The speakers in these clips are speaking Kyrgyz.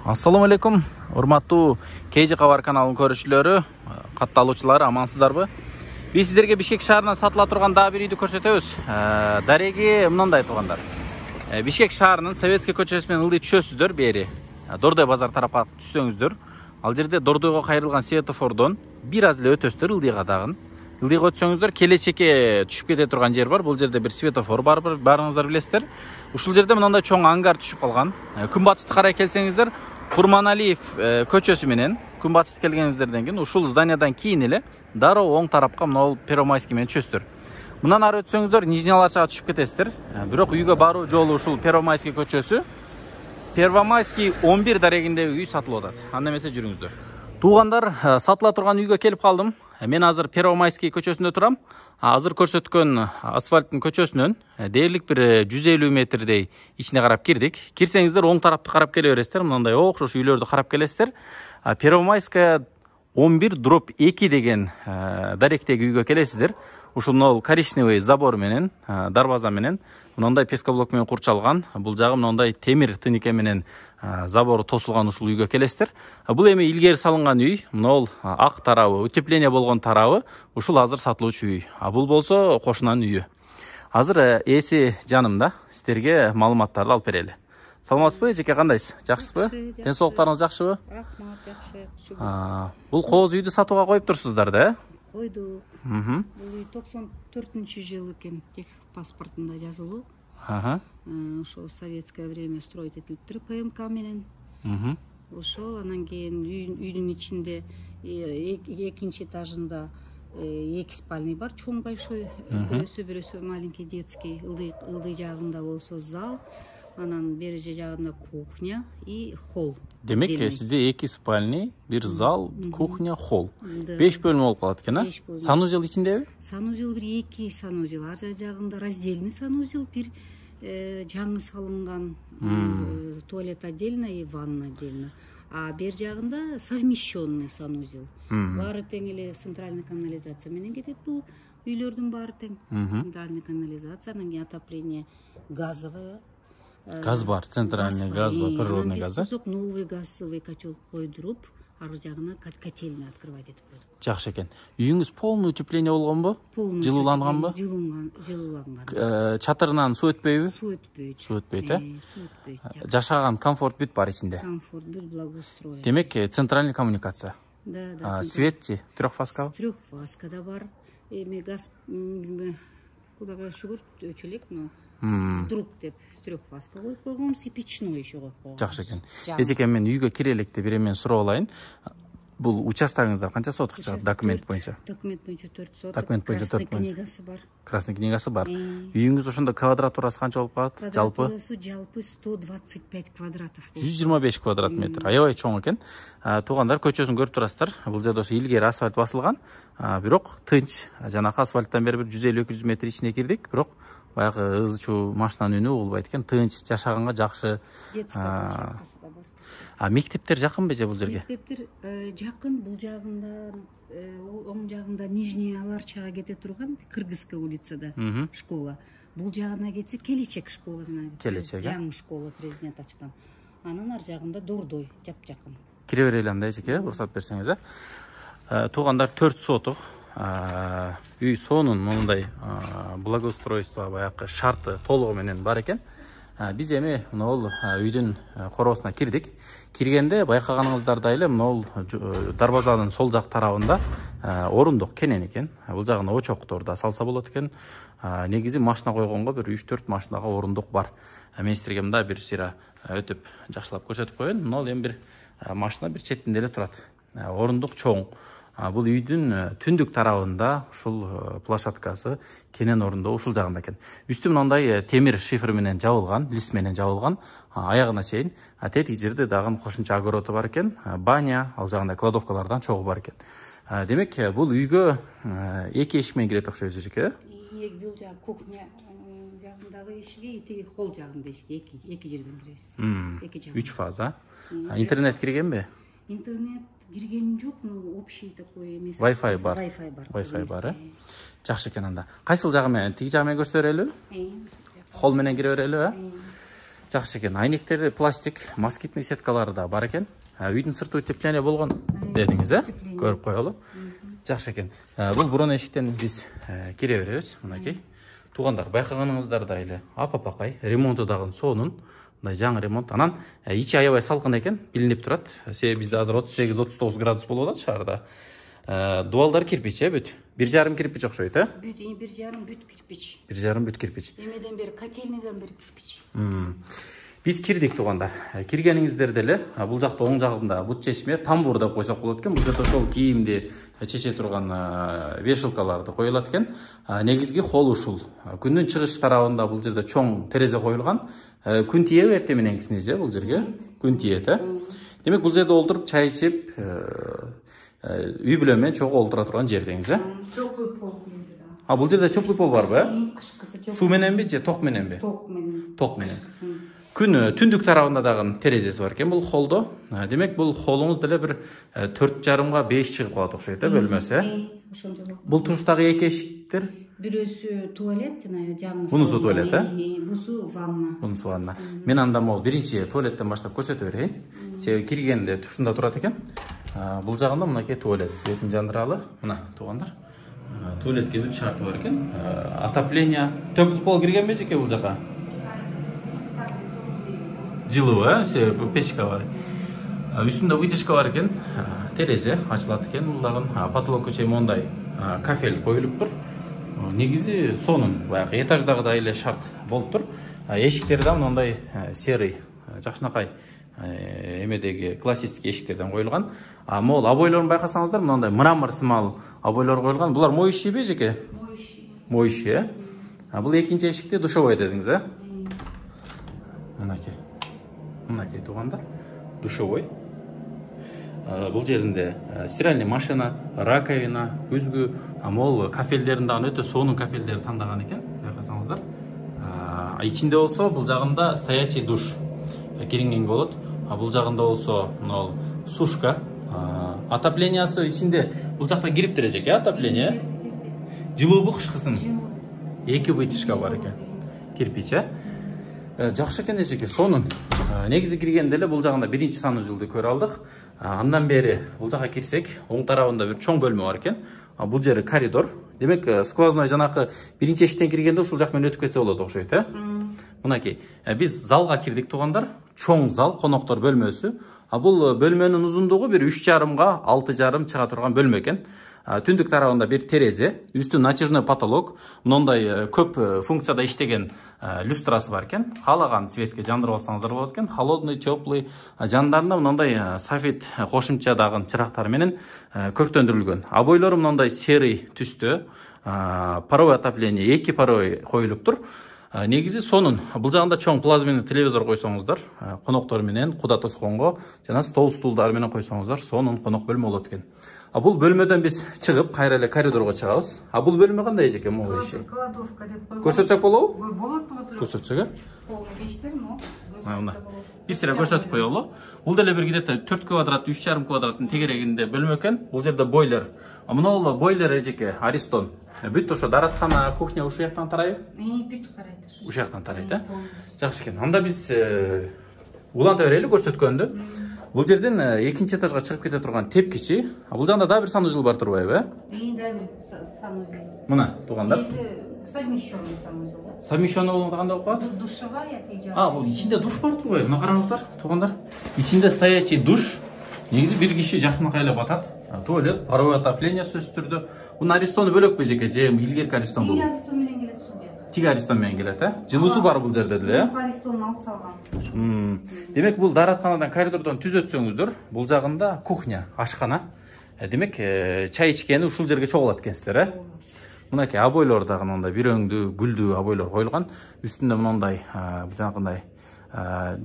Assalamu алейкум, урматтуу KG Кабар каналынын көрүүчүлөрү, катталуучулар, амансыздарбы? Биз сиздерге Бишкек шаарынан сатыла турган дагы бир үйдү көрсөтөбүз. Дареги мындай туугандар. Бишкек шаарынын Советский көчөсү менен ылдый түшөсүздөр бери. Дордой базар тарапка түшсөңүздөр, ал жерде Дордойго кайрылган светофордон бир аз эле өтөсүздөр ылдыйга дагы. Ылдыйга өтсөңүздөр келечекке түшүп кете турган жер бар. Бул жерде бир светофор бар, баарыңыздар билесиздер. Ушул жерде мындай чоң ангар түшүп калган. Күнбатышты карай келсеңиздер, Курманалиев көчөсү менен күнбатышты келгениңиздерден кийин ушул зданиядан кийин эле дароо оң тарапка мына Первомайский менен түшөсүздөр. Мындан ары өтсөңүздөр Нижний Алашага түшүп кетесиздер. Бирок үйгө баруу жолу ушул Первомайский көчөсү. Первомайский 11 дарегиндеги үй сатылып атат. Анда эмесе жүрүңүздөр. Туугандар, сатыла турган үйгө келип калдым. Мен азыр Первомайский көчөсүндө турам. Азыр көрсөткөн асфальттын көчөсүнөн дээрлик бир 150 метрдей ичине карап кирдик. Кирсеңиздер оң тарапты карап келе бересиздер. Мындай окшош үйлөрдү карап келесиздер. Первомайская 11/2 деген даректеги үйгө келесиздер. Ушул коричневый забор менен, дарбаза менен, мындай пескоблок менен курчалган. Бул жагы мындай темир тынике менен забору тосулган ушул үйгө келесиздер. Бул эми илгери салынган үй. Мына ак тарабы, утепление болгон тарабы ушул азыр сатылуучу үй. Бул болсо кошунанын үйү. Азыр ээси жанымда, сиздерге маалыматтарды алып берели. Саламатсызбы, эжеке, кандайсыз? Жакшысызбы? Ден соолуктарыңыз жакшыбы? Рахмат, жакшы. Бул кооз үйдү сатууга коюп турсуздар да? Койдук. Бул үй 94-жылы экен, тех паспортунда жазылуу. Ошо советское время строить этилиптир ПМК менен. Ошол анан кийин үйдүн ичинде экинчи этажында 2 спальный бар, чоң большой, бирөөсү маленький детский, ылдый жагында болсо зал, анан бери жагында кухня и холл. Демек, сизде 2 спальный, бир зал, кухня, холл. 5 бөлмө болуп калат экен, а? Санузел ичиндеби? Санузел бир 2 санузел, ар жагында раздельный санузел, бир жаңы салынган туалет отдельно и ванна отдельно. А бер жагында совмещенный санузел. Баары тең эле центральный канализация менен кетет бул үйлөрдүн баары тең. Центральный канализация, анан кийин отопление газовое. Газ бар, центральный газ бар, природный газ. Биз новый газовый котел койдуруп, ар жагына котельный открывать этип койдук. Жакшы экен. Үйүңүз полный утепление болгонбу? Жылууланганбы? Жылууланган. Чатырынан суу өтпөйбү? Суу өтпөйт. Суу өтпөйт, э? Жашаган комфорт бүт бар ичинде. Комфорт бүт, благоустроен. Демек, центральный коммуникация. Да. Светчи, трехфаскабы? Трехфаска да бар. Эми газ, кудайга шүгүр, өчө элек, но вдруг деп трехфаска коюп койгонбуз, и печной еще коюп койгонбуз. Жакшы экен. Эжеке, мен үйгө кире электе бир эмен сурап алайын. Бул участогуңуздар канча сотук чыгат документ боюнча? Документ боюнча 4 сотук. Документ боюнча 4 сотук. Красный книгасы бар. Красный книгасы бар. Үйүңүз ошондо квадратурасы канча болуп калат? Жалпы? Жалпы 125 квадратов. 125 квадрат метр. Аябай чоң экен. Туугандар, көчөсүн көрүп турасыздар. Бул жерде ошо илгери асфальт басылган. Бирок тынч. Жанакы асфальттан бери бир 150-200 метр ичине кирдик. Бирок баягы ызы чуу машинанын үнү болбойт экен. Тынч, жашаганга жакшы. Детская площадкасы да бар. Мектептер жакынбы же бул жерге? Мектептер жакын, бул жагында, оң жагында Нижний Аларчага кете турган Кыргызская улицада школа. Бул жагына кетсе Келечек школа жана. Келечек, жаңы школа президент ачкан. Анын ар жагында Дордой, жакын. Кире берели анда эжеке, уруксат берсеңиз, э? Туугандар, 4 сотук үй сонун мондай благоустройство баягы шарты толугу менен бар экен. Биз эми мына үйдүн короосуна кирдик. Киргенде байкаганыңыздардай эле мына дарбазанын сол жак тарабында орундук кенен экен. Бул жагына очоктор да салса болот экен. Негизи машина койгонго бир 3-4 машинага орундук бар. Мен сиздерге мында бир сыйра өтүп жакшылап көрсөтүп коеюн. Мына эми бир машина бир четинде эле турат. Орундук чоң. Бул үйдүн түндүк тарабында ушул площадкасы кенен орунда ушул жагында экен. Үстү мындай темир шифр менен жабылган, лист менен жабылган, аягына чейин. Тетиги жерде дагы кошумча огороду бар экен, баня, ал жагында кладовкалардан чогуу бар экен. Демек, бул үйгө 2 эшик менен кирет окшойт эжеке, э? Бул жагы кухня жагындагы эшиги, тиги холл жагында эшиги, 2 жерден киребиз. 3 фаза. Интернет киргенби? Интернет кирген жок, но общий такой эмес. Wi-Fi бар. Wi-Fi бар, э? Жакшы экен анда. Кайсыл жагы менен? Тиги жагы менен көрсөтө берелиби? Холл менен кире берелиби, э? Жакшы экен. Айнектери пластик, москитный сеткалары да бар экен. Үйдүн сырты утепление болгон дедиңиз, көрүп коелу. Жакшы экен. Бул бурун эшиктен биз кире беребиз. Мынакей. Туугандар, байкаганыңыздардай эле апапакай, ремонту дагы сонун. Мындай жаңы ремонт. Анан ичи аябай салкын экен, билинип турат. Себеби бизде азыр 38-39 градус болуп атат шаарда. Дуалдар кирпич, бүт. 1,5 кирпич окшойт, Бүт, 1,5 бүт кирпич. 1,5 бүт кирпич. Эмеден бери котельныйдан бери кирпич. Биз кирдик туугандар. Киргениңиздерде эле бул жакта оң жагында бут чечме тамбур деп койсок болот экен. Бул жерде ошол кийимди чече турган вешалкаларды коюлат экен. Негизги холл ушул. Күндүн чыгыш тарабында бул жерде чоң терезе коюлган. Күн тиеби эртең мененкисине бул жерге. Күн тиет, Демек бул жерде олтуруп чай ичип, үй бүлө менен чогуу олтура турган жер деңиз, Теплый пол. Бул жерде теплый пол барбы, Кышкысы теплый. Суу мененби же ток мененби? Ток менен. Ток менен. Күн түндүк тарабында дагы терезеси бар экен бул холдо. Демек бул холуңуз деле бир 4,5 5 чыгып калат окшойт, бөлмөсү, Ошондой. Бул турштагы эки эшиктер. Бирөөсү туалет жана жаңы. Бунусу туалет, Бусу ванна. Бунусу ванна. Мен анда могул биринчи туалеттен баштап көрсөтө берейин. Себеби киргенде тушунда турат экен. Бул жагында мынакей туалет, светин жандыралы. Мына туугандар. Туалетке бүт шарты бар экен. Отопление, теплый пол киргенби жеке бул жака? Жылуу, себеби печка бар. Үстүндө вытяжка бар экен. Терезе ачылат экен. Бул дагы потолокко чейин мондай кафель коюлуптур. Негизи сонун, баягы этаждагыдай эле шарт болуп тур. Эшиктери да мындай серый, жакшынакай эмедеги классический эшиктерден коюлган. Могул обойлорун байкасаңыздар, мындай мрамор сымал обойлор коюлган. Булар моющийби жеке? Моющий, Бул экинчи эшикте душевой дедиңиз, Мынакей туугандар, душевой. Бул жеринде стиральный машина, раковина, күзгү, могул кафелдерин дагы өтө сонун кафелдерди тандаган экен, байкасаңыздар. Ичинде болсо бул жагында стоячий душ кирингенге болот. Бул жагында болсо мына сушка, отоплениясы ичинде бул жакта кириптир эжеке, отопление. Жылуубу кышкысын. Эки вытяжка бар экен. Кирпич, Жакшы экен эжеке, сонун. Негизи киргенде эле бул жагында биринчи санузелди көрө алдык. Андан бери бул жака кирсек, оң тарабында бир чоң бөлмө бар экен. Бул жери коридор. Демек, сквозной жанакы биринчи эшиктен киргенде ушул жак менен өтүп кетсе болот окшойт, Мынакей, биз залга кирдик туугандар. Чоң зал, коноктор бөлмөсү. Бул бөлмөнүн узундугу бир 3,5 6,5 чыга турган бөлмө экен. Түндүк тарабында бир терезе, үстү натяжной потолок, мындай көп функцияда иштеген люстрасы бар экен. Каалаган светке жандырып алсаңыздар болот экен. Холодный, теплый, жандарында мындай софит кошумча дагы чырактар менен көрктөндүрүлгөн. Обойлору мындай серый түстө, паровой отопление, эки паровой коюлуптур. Негизи сонун. Бул жагында чоң плазменный телевизор койсоңуздар, коноктор менен куда тосконго жана стол стулдар менен койсоңуздар, сонун конок бөлмө болот экен. Бул бөлмөдөн биз чыгып, кайра эле коридорго чыгабыз. Бул бөлмө кандай эжеке, могу иши? Кладовка деп койгон. Көрсөтсөк болобу? Болот. Көрсөтсөк, Полный печтер, но. Бир сире көрсөтүп коелу. Бул деле бир где-то 4 квадрат, 3,5 квадраттын тегерегинде бөлмө экен. Бул жерде бойлер. Мына бойлер эжеке, Аристон. Бүт ошо дараткана, кухня ушул жактан тарайбы? Бүт карайт. Ушул жактан тарайт, Жакшы экен. Анда биз уланта берели көрсөткөндү. Бул жерден экинчи этажга чыгып кете турган тепкичи. Бул жагында да бир санузел бар турбайбы, Да, бир санузел. Мына, туугандар. Совмещенный санузел. Совмещенный болгондо кандай болуп калат? Душевая тежа. Бул ичинде душ бар турбайбы? Мына караңыздар, туугандар. Ичинде стоячий душ. Негизи бир киши жакынакай эле батат. Туалет, паровой отопление сөзсүз түрдө. Бул Аристону бөлөкпү жеке, же илгерки Аристон бул? Аристон менен келет субъект. Тиги Аристон менен келет, Жылуусу бар бул жерде деле, Аристон алып салганбыз. Демек, бул даратканадан коридордон түз өтсөңүздөр, бул жагында кухня, ашкана. Демек, чай ичкени ушул жерге чогулат экенсиздер, Мынакей обойлор дагы мындай бир өңдүү, гүлдүү обойлор коюлган. Үстүндө мындай жанагындай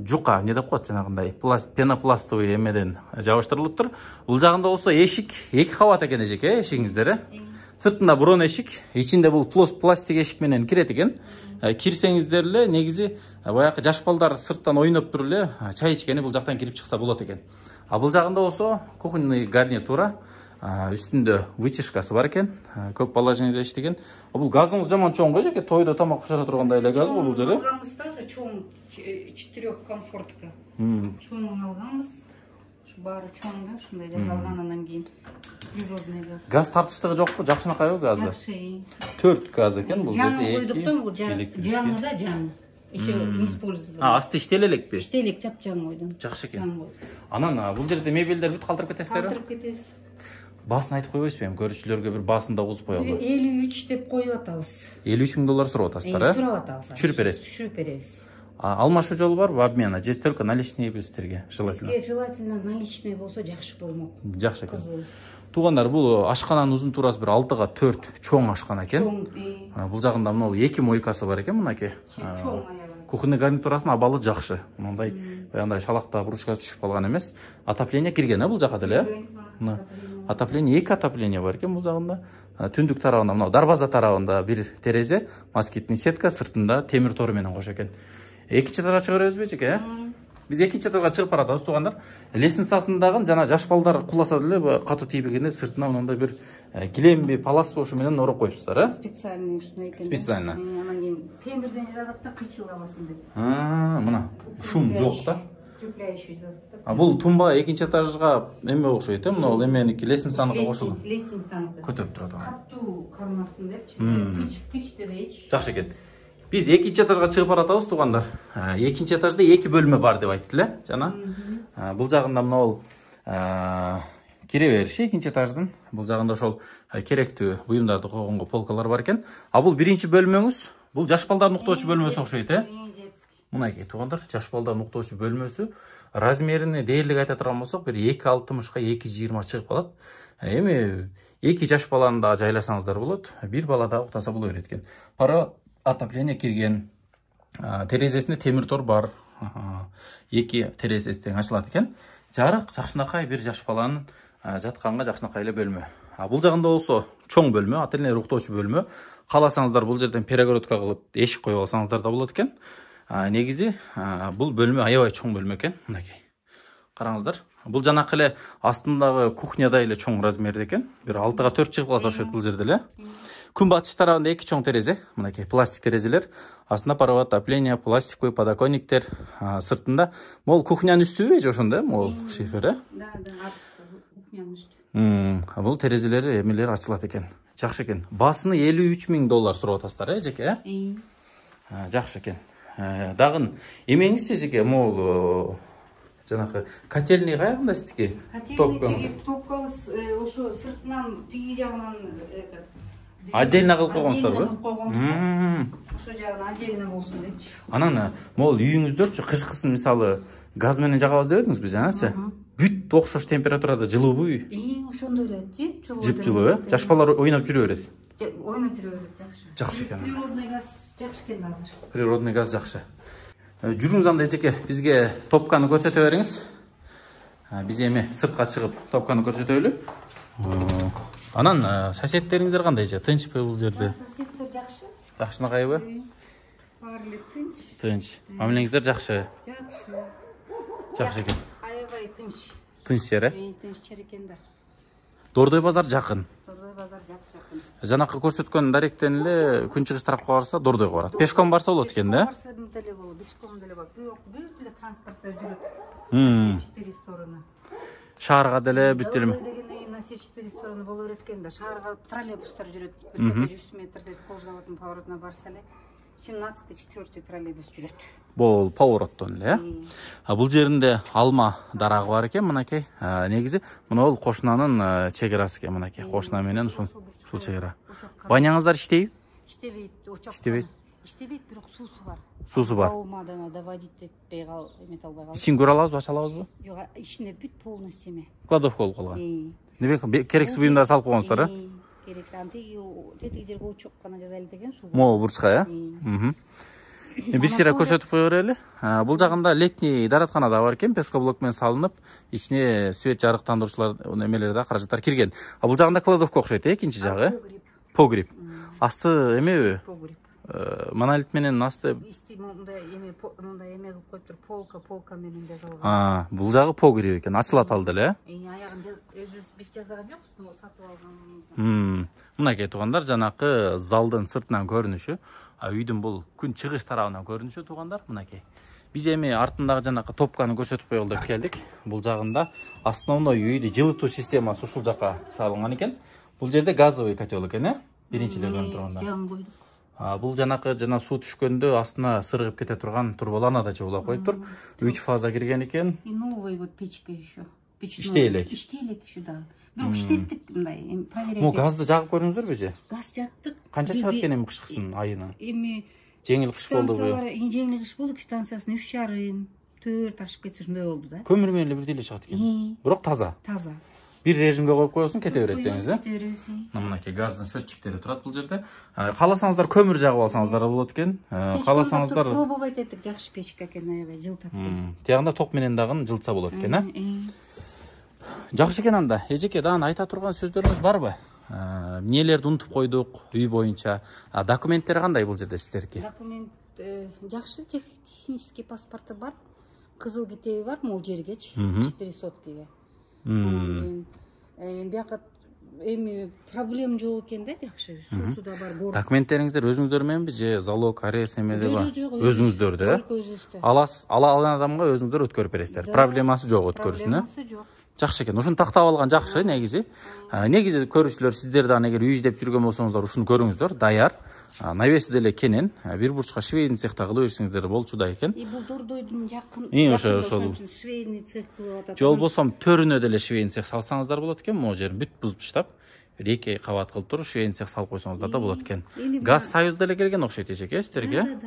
жука, эмне деп коет, жанагындай пенопластовый эмеден жабыштырылыптыр. Бул жагында болсо эшик, 2 кабат экен эжеке, эшигиңиздер, Сыртында бурон эшик, ичинде бул пластик эшик менен кирет экен. Кирсеңиздер эле негизи баягы жаш балдар сырттан ойноп туруп эле чай ичкени бул жактан кирип чыкса болот экен. Бул жагында болсо кухонный гарнитура, Үстүндө вытяжкасы бар экен. Көп положениеде иштеген. Бул газыңыз жаман чоң го жеке, тойдо тамак пышыра тургандай эле газ го бул жерде. Алганбыз даже чоң 4-комфортка. Чоңун алганбыз. Şu баары чоң да, ушундай жасалганынан кийин. Природный газ. Газ тартыштыгы жокпу? Жакшынакай газы? Жакшы. 4 газ экен бул жерде. Жаңы койдуктан бул жаңы да жаңы. Еще не использовали. Асты иштеле элекпи? Иштелек жапжаң койдум. Жакшы экен. Анан бул жерде мебелдер бүт калтырып кетесиздерби? Калтырып кетебиз. Басын айтып койбойсузбу эми көрүүчүлөргө бир басын да узуп коелу. 53 деп коюп атабыз. 53 000 доллар сурап атасыздар, э? Сурап атабыз. Түшүрүп бересиз. Түшүрүп беребиз. Алмашуу жолу барбы, обмена же только наличный сиздерге желательно? Бизге желательно наличный болсо жакшы болмок. Жакшы экен. Кызыбыз. Туугандар, бул ашкананын узун туурасы бир 6га 4 чоң ашкана экен. Чоң. Бул жагында мына 2 мойкасы бар экен мынакей. Чоң аябай. Кухонный гарнитурасынын абалы жакшы. Мындай баягындай шалакта буручкасы түшүп калган эмес. Отопление кирген, бул жака деле. Отопление 2 отопление бар экен бул жагында. Түндүк тарабында, мына дарбаза тарабында бир терезе, москитный сетка, сыртында темир тору менен кош экен. Экинчи этажга чыга беребизби жеке? Биз экинчи этажга чыгып баратабыз туугандар. Лестницасындагы жана жаш балдар куласа деле катуу тийбегенде сыртына мындай бир килемби, палас бошу менен ороп коюпсуздар, э? Специальный ушундай экен. Специально. Анан кийин темирден жасадык да кыйчылабасын деп. Мына шум жок да. Укрепляющий жасадык. Бул тумба экинчи этажга эме окшойт, э? Мына эменики лестницаныкы кошулган. Лестницаныкы. Көтөрүп турат. Катуу кармасын депчи. Кыч дебейчи. Жакшы экен. Биз экинчи этажга чыгып баратабыз туугандар. Экинчи этажда 2 бөлмө бар деп айтты эле жана. Бул жагында мына ол кире бериши экинчи этаждын. Бул жагында ошол керектүү буюмдарды койгонго полкалар бар экен. Бул биринчи бөлмөңүз. Бул жаш балдардын уктоочу бөлмөсү окшойт, э? Мынакей туугандар, жаш балдардын уктоочу бөлмөсү. Размерини дээрлик айта турган болсок, бир 2.60га 2.20 чыгып калат. Эми 2 жаш баланы да жайласаңыздар болот. Бир бала да уктаса боло берет экен. Пара отопление кирген. Терезесинде темир тор бар. 2 терезеси тең ачылат экен. Жарык жакшынакай бир жаш баланын жатканга жакшынакай эле бөлмө. Бул жагында болсо чоң бөлмө, ательне уктоочу бөлмө. Кааласаңыздар бул жерден перегородка кылып эшик коюп алсаңыздар да болот экен. Негизи бул бөлмө аябай чоң бөлмө экен. Мынакей. Караңыздар. Бул жанакы эле астындагы кухняда эле чоң размерде экен. Бир 6га 4 чыгып калат окшойт бул жерде эле. Күн батыш тарабында 2 чоң терезе, мынакей пластик терезелер. Астында паровой отопление, пластиковый подоконниктер, сыртында. Мол кухнянын үстүбү же ошондо, мол шифер, э? Да, кухнянын үстү. Бул терезелери эмелер ачылат экен. Жакшы экен. Басыны 53 000 доллар сурап атасыздар, э, жеке, э? Жакшы экен. Дагы эмеңизчи жеке, мол жанакы котельный кайгында сиздики? Топкабыз ошо сыртынан тиги жагынан отдельно кылып койгонсуздарбы? Ошо жагынан отдельно болсун депчи. Анан мол үйүңүздөрчү кышкысын мисалы газ менен жагабыз деп едиңизби жаначы? Бүт окшош температурада жылуубу үй? Ошондой эле, жыпчылуу, э? Жаш балдар ойноп жүрө берет. Ойноп жүрө берет, жакшы. Жакшы экен. Природный газ жакшы экен азыр. Природный газ жакшы. Жүрүңүз андай жеке, бизге топканы көрсөтө бериңиз. Биз эми сыртка чыгып топканы көрсөтөлү. Анан соседтериңиздер кандай же? Тынчпы бул жерде? Соседтер жакшы. Жакшынакайбы? Баары эле тынч. Тынч. Мамилеңиздер жакшы. Жакшы. Жакшы экен. Аябай тынч. Тынч жер, э? Тынч жер экен да. Дордой базар жакын. Дордой базар жакын. Жанакы көрсөткөн даректен эле күнчыгыш тарапка барса Дордойго барат. Пешком барса болот экен да? Пешком барса деле болот, пешком деле болот. Бүт эле транспорттор жүрөт. 4 стороны. Шаарга деле бүт эле. На все 4 стороны боло берет экен да. Шаарга троллейбустар жүрөт. 100 метрде Кожловаттын поворотуна барса эле 17-4 троллейбус жүрөт. Бул повороттон эле, э? Бул жеринде алма дарагы бар экен, мынакей. Негизи мына бул кошунанын чек-арасы экен, мынакей. Кошуна менен ушул чек-ара. Баняңыздар иштейби? Иштебейт, очок. Иштебейт. Иштебейт, бирок суусу бар. Суусу бар. Таумадан доводить этпей кал, эмете албай калды. Ичин көрө алабызбы, ача алабызбы? Жок, ичинде бүт полностью эме. Кладовка болуп калган. Демек керексиз буюмдарды салып койгонсуздар, э? Керексиз. Тетиги жерге очок гана жазайлы деген суу. Могу бурчка, э? Бир сыйра көрсөтүп кое берели. Бул жагында летний дараткана да бар экен, пескоблок менен салынып, ичине свет жарыктандыруучулар эмелери да каражаттар кирген. Бул жагында кладовка окшойт, экинчи жагы. Погреб. Асты эмеби? монолит менен асты. Мындай эме кылып коюп туруп полка менен жазылган. Бул жагы погреб экен, ачылат алды эле. Аягын өзүбүз биз жасаган жокпуз, сатып алган. Мынакей туугандар, жанакы залдын сыртынан көрүнүшү, үйдүн бул күн чыгыш тарабынан көрүнүшү туугандар, мынакей. Биз эми артындагы жанакы топканы көрсөтүп коелу деп келдик. Бул жагында основной үйдү жылытуу системасы ушул жака салынган экен. Бул жерде газовый котел экен, биринчиде көрүнүп турганда. Жагын койдук. Бул жанакы суу түшкөндө астына сыргып кете турган турбаларына да жабылып коюптур. 3 фаза кирген экен. И новый вот печка еще. Иштей элек. Иштей элек еще да. Бирок иштеттик мындай, проверять. Мо газды жагып көрдүңүздөрбү же? Газ жактык. Канча чыгат экен эми кышкысын айына? Эми Жеңил кыш болдубу? станциялар жеңил кыш болду, станциясын 3,5, 4 ашып кетсе ушундай болду да. Көмүр менен эле бирдей эле чыгат экен. Бирок таза. Таза. Бир режимге коюп коесуң, кете берет деңиз, Кете беребиз. Мынакей газдын счетчиктери турат бул жерде. Кааласаңыздар көмүр жагып алсаңыздар болот экен. Кааласаңыздар пробовать эттик, жакшы печка экен, аябай жылытат экен. Тиягында ток менен дагы жылытса болот экен, Жакшы экен анда. Эжеке, дагы айта турган сөздөрүңүз барбы? Эмнелерди унутуп койдук үй боюнча? Документтери кандай бул жерде сиздердики? Документ жакшы, технический паспорты бар. Кызыл китеби бар, могу жергеч 4 соткиге. Бияка эми проблем жок экен да, жакшы. Суусу да бар. Документтериңиздер өзүңүздөр мененби же залог, арест эмеде бар? Өзүңүздөр да? Өзүбүздө. Ала алган адамга өзүңүздөр өткөрүп бересиздер. Проблемасы жок өткөрүшүн, Проблемасы жок. Жакшы экен. Ушуну тактап алган жакшы негизи. Негизи көрүүчүлөр, сиздер да эгер үй издеп жүргөн болсоңуздар, ушуну көрүңүздөр, даяр. Навеси деле кенен, бир бурчка швейный цехта кылып берсеңиздер болчу да экен. Бул Дордойдун жакын. Ошол. Швейный цех кылып атат. Же болбосо төрүнө деле швейный цех салсаңыздар болот экен. Могу жерин бүт бузуп таштап, 2 кабат кылып туруп швейный цех салып койсоңуздар да болот экен. Газ союз деле келген окшойт эжеке сиздерге.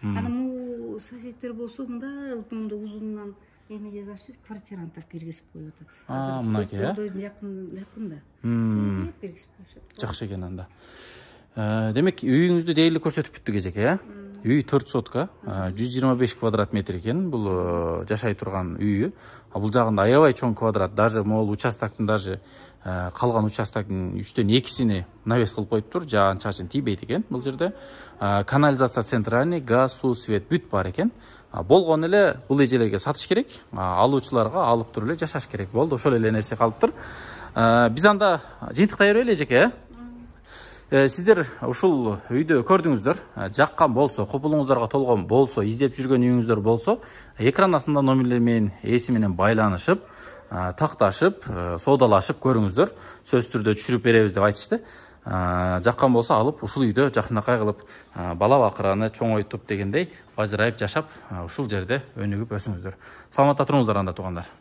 Аны могу соседтер болсо мындай узунунан эме жазашты, квартирантов киргизип коюп атат. Мынакей, Дордойдун жакында. Киргизип коюшат. Жакшы экен анда. Демек, үйүңүздү дээрлик көрсөтүп бүттүк эжеке, Үй 4 сотка, 125 квадрат метр экен, бул жашай турган үйү. Бул жагында аябай чоң квадрат, даже могул участоктун калган участоктун 3төн 2сини навес кылып коюптур, жаан чачын тийбейт экен бул жерде. Канализация центральный, газ, суу, свет бүт бар экен. Болгон эле бул эжелерге сатыш керек, алуучуларга алып туруп эле жашаш керек болду. Ошол эле нерсе калыптыр. Биз анда жыйынтыктай берели эжеке, Сиздер ушул үйдү көрдүңүздөр, жаккан болсо, купулуңуздарга толгон болсо, издеп жүргөн үйүңүздөр болсо, экран астында номерлер менен, эси менен байланышып, такташып, соодалашып көрүңүздөр. Сөзсүз түрдө түшүрүп беребиз деп айтышты. Жаккан болсо алып, ушул үйдө жакынакай кылып, бала бакыраны чоңойтуп дегендей, бажырайып жашап, ушул жерде өнүгүп өсүңүздөр. Саламатта туруңуздар анда туугандар.